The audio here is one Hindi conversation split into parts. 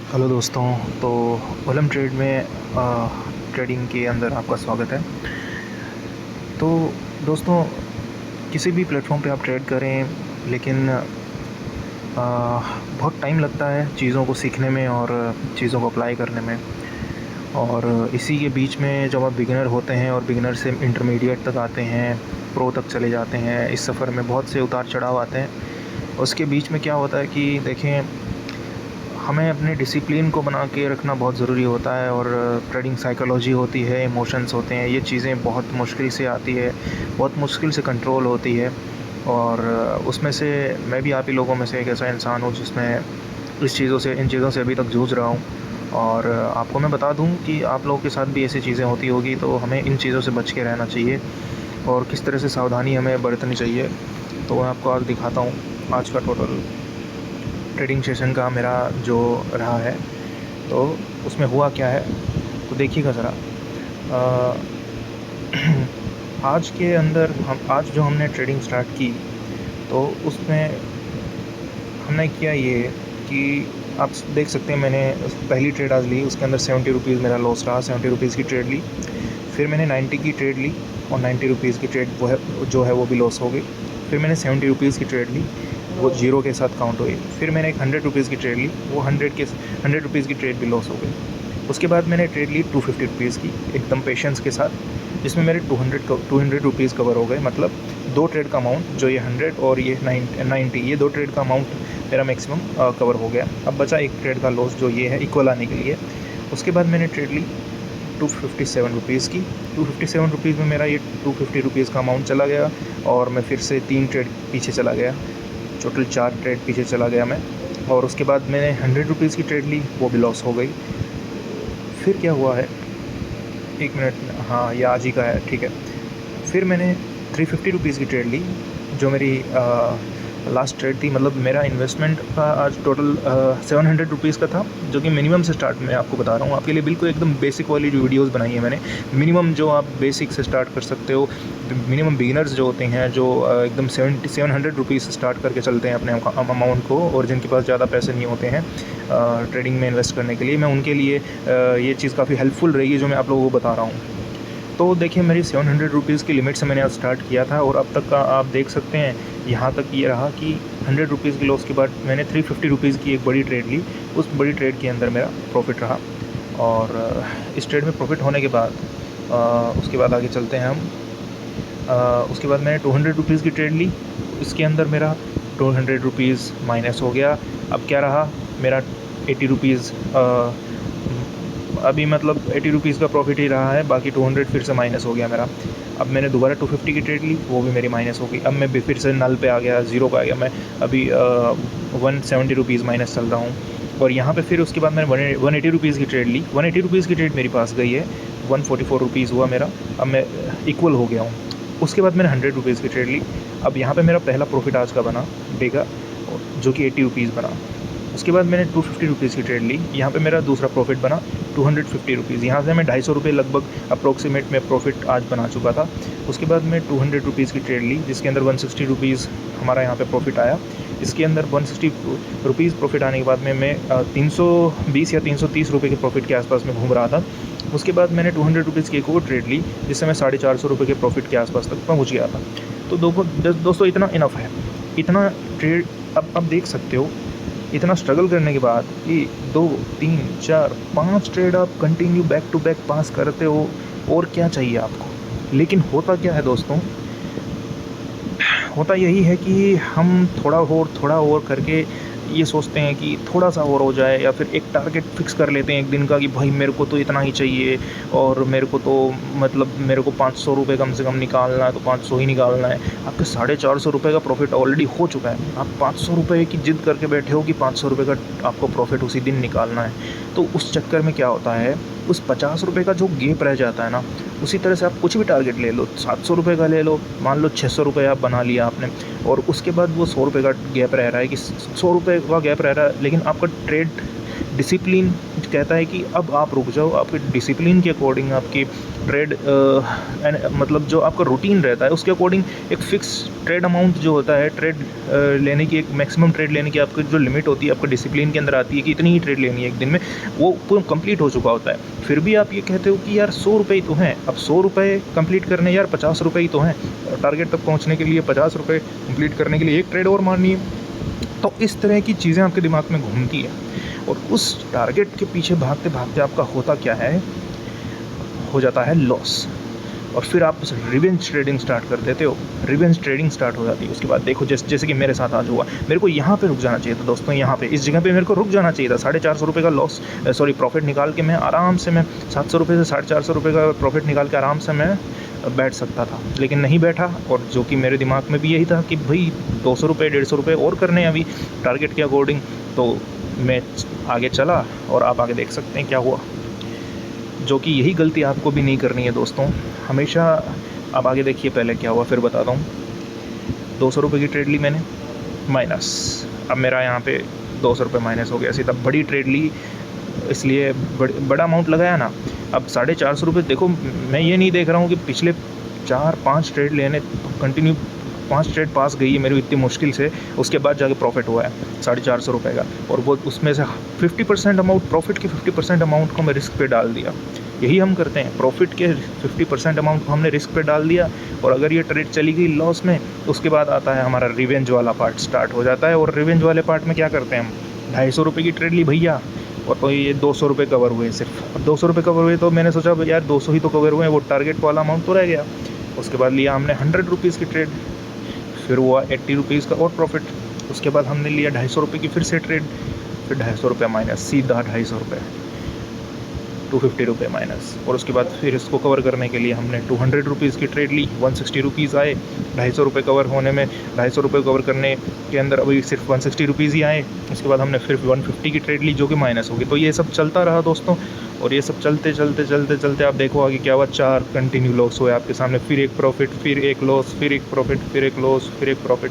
हेलो दोस्तों। तो ओलम ट्रेड में ट्रेडिंग के अंदर आपका स्वागत है। तो दोस्तों, किसी भी प्लेटफॉर्म पे आप ट्रेड करें, लेकिन बहुत टाइम लगता है चीज़ों को सीखने में और चीज़ों को अप्लाई करने में। और इसी के बीच में जब आप बिगिनर होते हैं और बिगिनर से इंटरमीडिएट तक आते हैं, प्रो तक चले जाते हैं, इस सफ़र में बहुत से उतार चढ़ाव आते हैं। उसके बीच में क्या होता है कि देखें, हमें अपने डिसिप्लिन को बना के रखना बहुत ज़रूरी होता है। और ट्रेडिंग साइकोलॉजी होती है, इमोशंस होते हैं, ये चीज़ें बहुत मुश्किल से आती है, बहुत मुश्किल से कंट्रोल होती है। और उसमें से मैं भी आप ही लोगों में से एक ऐसा इंसान हूँ जिसमें इन चीज़ों से अभी तक जूझ रहा हूँ। और आपको मैं बता दूँ कि आप लोगों के साथ भी ऐसी चीज़ें होती होगी, तो हमें इन चीज़ों से बच के रहना चाहिए और किस तरह से सावधानी हमें बरतनी चाहिए। तो मैं आपको आज दिखाता हूँ आज का टोटल ट्रेडिंग सेशन का मेरा जो रहा है, तो उसमें हुआ क्या है, तो देखिएगा ज़रा। आज के अंदर आज जो हमने ट्रेडिंग स्टार्ट की, तो उसमें हमने किया ये कि आप देख सकते हैं, मैंने पहली ट्रेड आज ली, उसके अंदर 70 रुपीज़ मेरा लॉस रहा। 70 रुपीज़ की ट्रेड ली। फिर मैंने 90 की ट्रेड ली और 90 रुपीज़ की ट्रेड वो भी लॉस हो गई। फिर मैंने 70 रुपीज़ की ट्रेड ली, वो जीरो के साथ काउंट हुई। फिर मैंने एक 100 रुपीज़ की ट्रेड ली, वो 100 रुपीज़ की ट्रेड भी लॉस हो गई। उसके बाद मैंने ट्रेड ली 250 रुपीज़ की, एकदम पेशेंस के साथ, जिसमें मेरे 200 रुपीज़ कवर हो गए। मतलब दो ट्रेड का अमाउंट, जो ये 100 और ये 90, ये दो ट्रेड का अमाउंट मेरा मैक्सिमम कवर हो गया। अब बचा एक ट्रेड का लॉस, जो ये है इक्वल आने के लिए। उसके बाद मैंने ट्रेड ली 257 रुपीज़ की। 257 रुपीज़ में मेरा ये 250 रुपीज़ का अमाउंट चला गया और मैं फिर से 3 ट्रेड पीछे चला गया। टोटल 4 ट्रेड पीछे चला गया मैं। और उसके बाद मैंने 100 रुपीज़ की ट्रेड ली, वो भी लॉस हो गई। फिर क्या हुआ है, एक मिनट, हाँ ये आज ही का है, ठीक है। फिर मैंने 350 रुपीज़ की ट्रेड ली, जो मेरी लास्ट ट्रेड थी। मतलब मेरा इन्वेस्टमेंट का आज टोटल 700 रुपीज़ का था, जो कि मिनिमम से स्टार्ट मैं आपको बता रहा हूँ। आपके लिए बिल्कुल एकदम बेसिक वाली जो वीडियोज़ बनाई है मैंने, मिनिमम जो आप बेसिक से स्टार्ट कर सकते हो। मिनिमम बिगिनर्स जो होते हैं, जो एकदम 700 रुपीज़ से स्टार्ट करके चलते हैं अपने अमाउंट को, और जिनके पास ज़्यादा पैसे नहीं होते हैं ट्रेडिंग में इन्वेस्ट करने के लिए, मैं उनके लिए ये चीज़ काफ़ी हेल्पफुल रहेगी जो मैं आप लोगों को बता रहा हूँ। तो देखिए, मेरी 700 रुपीज़ की लिमिट से मैंने आज स्टार्ट किया था, और अब तक का आप देख सकते हैं यहाँ तक ये रहा कि 100 रुपीज़ की लॉस के बाद मैंने 350 रुपीज़ की एक बड़ी ट्रेड ली। उस बड़ी ट्रेड के अंदर मेरा प्रॉफिट रहा। और इस ट्रेड में प्रॉफिट होने के बाद उसके बाद आगे चलते हैं हम। उसके बाद मैंने 200 रुपीज़ की ट्रेड ली, इसके अंदर मेरा 200 रुपीज़ माइनस हो गया। अब क्या रहा, मेरा 80 रुपीज़ अभी मतलब 80 रुपीज़ का प्रॉफिट ही रहा है, बाकी 200 फिर से माइनस हो गया मेरा। अब मैंने दोबारा 250 की ट्रेड ली, वो भी मेरी माइनस हो गई। अब मैं भी फिर से नल पे आ गया, ज़ीरो पे आ गया। मैं अभी 170 रुपीज़ माइनस चल रहा हूँ। और यहाँ पे फिर उसके बाद मैंने 180 रुपीज़ की ट्रेड ली। 180 रुपीज़ की ट्रेड मेरी पास गई है, 144 रुपीज़ हुआ मेरा। अब मैं इक्वल हो गया हूँ। उसके बाद मैंने 100 रुपीज़ की ट्रेड ली। अब यहाँ पे मेरा पहला प्रॉफिट आज का बना डे का, जो कि 80 रुपीज़ बना। उसके बाद मैंने 250 रुपीज़ की ट्रेड ली, यहाँ पे मेरा दूसरा प्रॉफिट बना 250 रुपीज़। यहाँ से मैं 250 रुपये लगभग अप्रोक्सीमेट में प्रॉफिट आज बना चुका था। उसके बाद मैं 200 रुपीज़ की ट्रेड ली, जिसके अंदर 160 रुपीज़ हमारा यहाँ पे प्रॉफिट आया। इसके अंदर 160 रुपीज़ प्रॉफिट आने के बाद में मैं 320 या 330 रुपये के प्रॉफिट के आसपास में घूम रहा था। उसके बाद मैंने 200 रुपीज़ की एक और ट्रेड ली, जिससे मैं 450 रुपये के प्रॉफिट के आसपास तक पहुँच गया था। तो दोस्तों, इतना इनफ है, इतना ट्रेड। अब देख सकते हो, इतना स्ट्रगल करने के बाद कि 2, 3, 4, 5 ट्रेड आप continue back to back pass करते हो, और क्या चाहिए आपको। लेकिन होता क्या है दोस्तों, होता यही है कि हम थोड़ा और करके ये सोचते हैं कि थोड़ा सा और हो जाए, या फिर एक टारगेट फिक्स कर लेते हैं एक दिन का कि भाई मेरे को तो इतना ही चाहिए, और मेरे को तो मतलब मेरे को 500 रुपये कम से कम निकालना है, तो 500 ही निकालना है। आपके 450 रुपये का प्रॉफिट ऑलरेडी हो चुका है, आप 500 रुपये की जिद करके बैठे हो कि 500 रुपये का आपको प्रॉफिट उसी दिन निकालना है। तो उस चक्कर में क्या होता है, उस 50 रुपये का जो गेप रह जाता है ना, उसी तरह से आप कुछ भी टारगेट ले लो, 700 रुपये का ले लो, मान लो 600 रुपये आप बना लिया आपने, और उसके बाद वो 100 रुपये का गैप रह रहा है कि 100 रुपये का गैप रह रहा है, लेकिन आपका ट्रेड डिसिप्लिन कहता है कि अब आप रुक जाओ, आपके डिसिप्लिन के अकॉर्डिंग आपकी ट्रेड मतलब जो आपका रूटीन रहता है उसके अकॉर्डिंग एक फ़िक्स ट्रेड अमाउंट जो होता है, ट्रेड लेने की एक मैक्सिमम ट्रेड लेने की आपकी जो लिमिट होती है, आपका डिसिप्लिन के अंदर आती है कि इतनी ही ट्रेड लेनी है एक दिन में, वो पूरा कंप्लीट हो चुका होता है। फिर भी आप ये कहते हो कि यार 100 रुपये ही तो हैं, अब 100 रुपये कंप्लीट करने यार 50 रुपये ही तो हैं, टारगेट तक पहुँचने के लिए 50 रुपये कंप्लीट करने के लिए एक ट्रेड और मारनी है। तो इस तरह की चीज़ें आपके दिमाग में घूमती है और उस टारगेट के पीछे भागते भागते आपका होता क्या है, हो जाता है लॉस। और फिर आप रिवेंज ट्रेडिंग स्टार्ट कर देते हो, रिवेंज ट्रेडिंग स्टार्ट हो जाती है। उसके बाद देखो जैसे कि मेरे साथ आज हुआ, मेरे को यहाँ पे रुक जाना चाहिए था दोस्तों, यहाँ पे इस जगह पे मेरे को रुक जाना चाहिए था। 450 रुपये का लॉस प्रॉफिट निकाल के मैं आराम से, मैं 700 रुपये से 450 रुपये का प्रॉफिट निकाल के आराम से मैं बैठ सकता था, लेकिन नहीं बैठा। और जो कि मेरे दिमाग में भी यही था कि भाई 200 रुपये 150 रुपये और करने हैं अभी टारगेट के अकॉर्डिंग। तो मैं आगे चला और आप आगे देख सकते हैं क्या हुआ, जो कि यही गलती आपको भी नहीं करनी है दोस्तों हमेशा। आप आगे देखिए पहले क्या हुआ फिर बताता हूँ। 200 रुपये की ट्रेड ली मैंने, माइनस, अब मेरा यहाँ पे 200 रुपये माइनस हो गया सीधा। बड़ी ट्रेड ली इसलिए बड़ा अमाउंट लगाया ना। अब 450 रुपये, देखो मैं ये नहीं देख रहा हूँ कि पिछले 4-5 ट्रेड लेने कंटिन्यू 5 ट्रेड पास गई है मेरी इतनी मुश्किल से, उसके बाद जाके प्रॉफिट हुआ है 450 रुपये का, और वो उसमें से 50% अमाउंट, प्रॉफिट के 50% अमाउंट को मैं रिस्क पे डाल दिया। यही हम करते हैं, प्रॉफिट के 50% अमाउंट को हमने रिस्क पे डाल दिया, और अगर ये ट्रेड चली गई लॉस में, उसके बाद आता है हमारा रिवेंज वाला पार्ट स्टार्ट हो जाता है। और रिवेंज वाले पार्ट में क्या करते हैं हम, 250 रुपये की ट्रेड ली भैया, और तो ये 200 रुपये कवर हुए सिर्फ। अब 200 रुपये कवर हुए तो मैंने सोचा यार 200 ही तो कवर हुए हैं, वो टारगेट वाला अमाउंट तो रह गया। उसके बाद लिया हमने 100 रुपीज़ की ट्रेड, फिर हुआ 80 रुपीज़ का और प्रॉफिट। उसके बाद हमने लिया 250 रुपये की फिर से ट्रेड, फिर 250 रुपये माइनस, सीधा 250 रुपये, 250 रुपये माइनस। और उसके बाद फिर इसको कवर करने के लिए हमने 200 रुपीज़ की ट्रेड ली, 160 रुपीज़ आए 250 रुपये कवर होने में। 250 रुपये कवर करने के अंदर अभी सिर्फ 160 रुपीज़ ही आए। उसके बाद हमने फिर 150 की ट्रेड ली जो कि माइनस होगी। तो ये सब चलता रहा दोस्तों, और ये सब चलते चलते चलते चलते आप देखो आगे क्या हुआ, 4 कंटिन्यू लॉस हुए आपके सामने, फिर एक प्रॉफिट, फिर एक लॉस, फिर एक प्रॉफिट, फिर एक लॉस, फिर एक प्रॉफिट,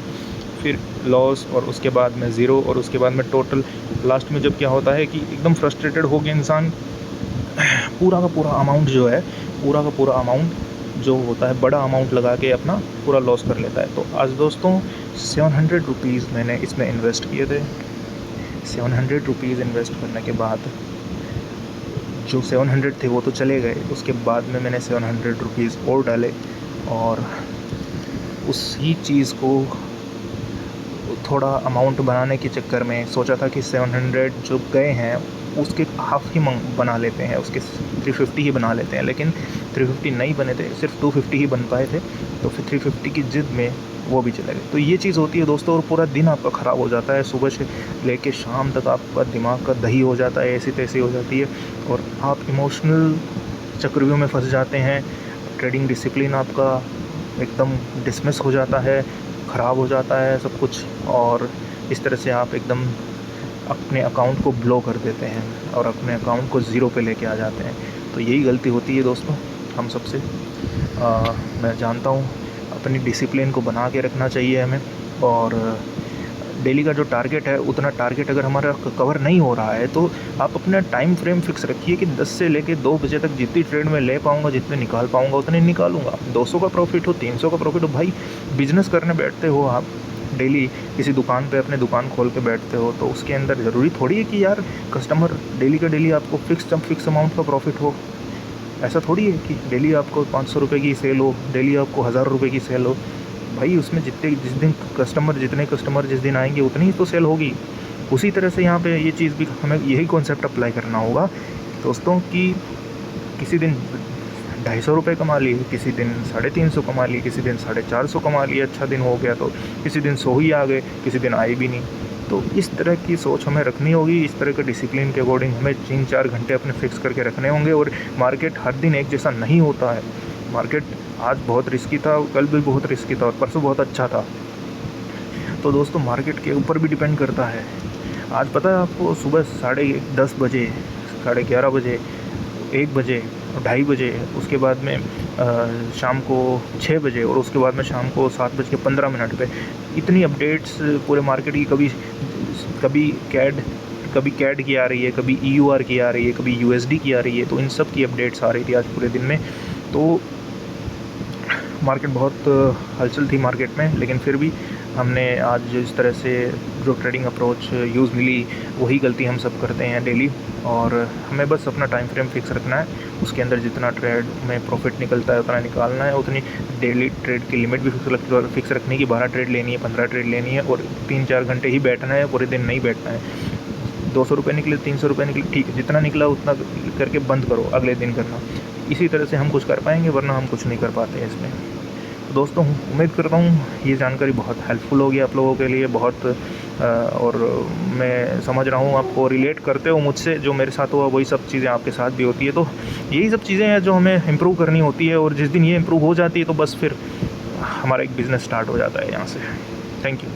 फिर लॉस, और उसके बाद में ज़ीरो, और उसके बाद में टोटल। लास्ट में जब क्या होता है कि एकदम फ्रस्ट्रेटेड हो गया इंसान, पूरा का पूरा अमाउंट जो है, पूरा का पूरा अमाउंट जो होता है बड़ा अमाउंट लगा के अपना पूरा लॉस कर लेता है। तो आज दोस्तों 700 रुपीज़ मैंने इसमें इन्वेस्ट किए थे। 700 रुपीज़ इन्वेस्ट करने के बाद जो 700 थे वो तो चले गए, उसके बाद में मैंने 700 रुपीज़ और डाले, और उसी चीज़ को थोड़ा अमाउंट बनाने के चक्कर में सोचा था कि 700 जो गए हैं उसके हाफ़ ही बना लेते हैं, उसके 350 ही बना लेते हैं, लेकिन 350 नहीं बने थे, सिर्फ 250 ही बन पाए थे। तो फिर 350 की ज़िद में वो भी चले गए। तो ये चीज़ होती है दोस्तों, और पूरा दिन आपका ख़राब हो जाता है, सुबह से लेके शाम तक आपका दिमाग का दही हो जाता है, ऐसी तैसी हो जाती है, और आप इमोशनल चक्रव्यूह में फंस जाते हैं। ट्रेडिंग डिसिप्लिन आपका एकदम डिसमिस हो जाता है, ख़राब हो जाता है सब कुछ, और इस तरह से आप एकदम अपने अकाउंट को ब्लो कर देते हैं और अपने अकाउंट को ज़ीरो पे लेके आ जाते हैं। तो यही गलती होती है दोस्तों हम सबसे। मैं जानता हूँ अपनी डिसिप्लिन को बना के रखना चाहिए हमें, और डेली का जो टारगेट है उतना टारगेट अगर हमारा कवर नहीं हो रहा है तो आप अपना टाइम फ्रेम फिक्स रखिए कि 10 से लेके 2 बजे तक जितनी ट्रेड में ले पाऊँगा, जितने निकाल पाऊँगा उतने निकालूँगा। 200 का प्रॉफिट हो, 300 का प्रॉफिट हो, भाई बिज़नेस करने बैठते हो आप, डेली किसी दुकान पे अपने दुकान खोल के बैठते हो, तो उसके अंदर ज़रूरी थोड़ी है कि यार कस्टमर डेली का डेली आपको फिक्स अमाउंट का प्रॉफिट हो। ऐसा थोड़ी है कि डेली आपको 500 रुपये की सेल हो, डेली आपको 1000 रुपये की सेल हो। भाई उसमें जितने कस्टमर जिस दिन आएंगे उतनी ही तो सेल होगी। उसी तरह से यहाँ पे ये चीज़ भी हमें यही कॉन्सेप्ट अप्लाई करना होगा दोस्तों, कि किसी दिन 250 रुपये कमा लिए, किसी दिन 350 कमा लिए, किसी दिन 450 कमा लिए, अच्छा दिन हो गया, तो किसी दिन 100 ही आ गए, किसी दिन आए भी नहीं। तो इस तरह की सोच हमें रखनी होगी, इस तरह के डिसिप्लिन के अकॉर्डिंग हमें 3-4 घंटे अपने फिक्स करके रखने होंगे। और मार्केट हर दिन एक जैसा नहीं होता है। मार्केट आज बहुत रिस्की था, कल भी बहुत रिस्की था, और परसों बहुत अच्छा था। तो दोस्तों मार्केट के ऊपर भी डिपेंड करता है। आज पता है आपको, सुबह 10:30 बजे, 11:30 बजे, 1 बजे, 2:30 बजे, उसके बाद में शाम को 6 बजे, और उसके बाद में शाम को 7:15 पे इतनी अपडेट्स पूरे मार्केट की, कभी कैड कभी कैड की आ रही है, कभी EUR की आ रही है, कभी USD की आ रही है। तो इन सब की अपडेट्स आ रही थी आज पूरे दिन में। तो मार्केट बहुत हलचल थी मार्केट में, लेकिन फिर भी हमने आज जिस तरह से जो ट्रेडिंग अप्रोच यूज़ मिली, वही गलती हम सब करते हैं डेली। और हमें बस अपना टाइम फ्रेम फिक्स रखना है, उसके अंदर जितना ट्रेड में प्रॉफिट निकलता है उतना निकालना है। उतनी डेली ट्रेड की लिमिट भी फिक्स रखनी है कि 12 ट्रेड लेनी है, 15 ट्रेड लेनी है, और 3-4 घंटे ही बैठना है, पूरे दिन नहीं बैठना है। 200 रुपये निकले, 300 रुपये निकले, ठीक है, जितना निकला उतना करके बंद करो, अगले दिन करना। इसी तरह से हम कुछ कर पाएंगे, वरना हम कुछ नहीं कर पाते हैं इसमें। तो दोस्तों, उम्मीद करता हूँ ये जानकारी बहुत हेल्पफुल होगी आप लोगों के लिए, बहुत और मैं समझ रहा हूँ आपको रिलेट करते हो मुझसे, जो मेरे साथ हुआ वही सब चीज़ें आपके साथ भी होती है। तो यही सब चीज़ें हैं जो हमें इम्प्रूव करनी होती है, और जिस दिन ये इम्प्रूव हो जाती है तो बस फिर हमारा एक बिज़नेस स्टार्ट हो जाता है यहाँ से। Thank you.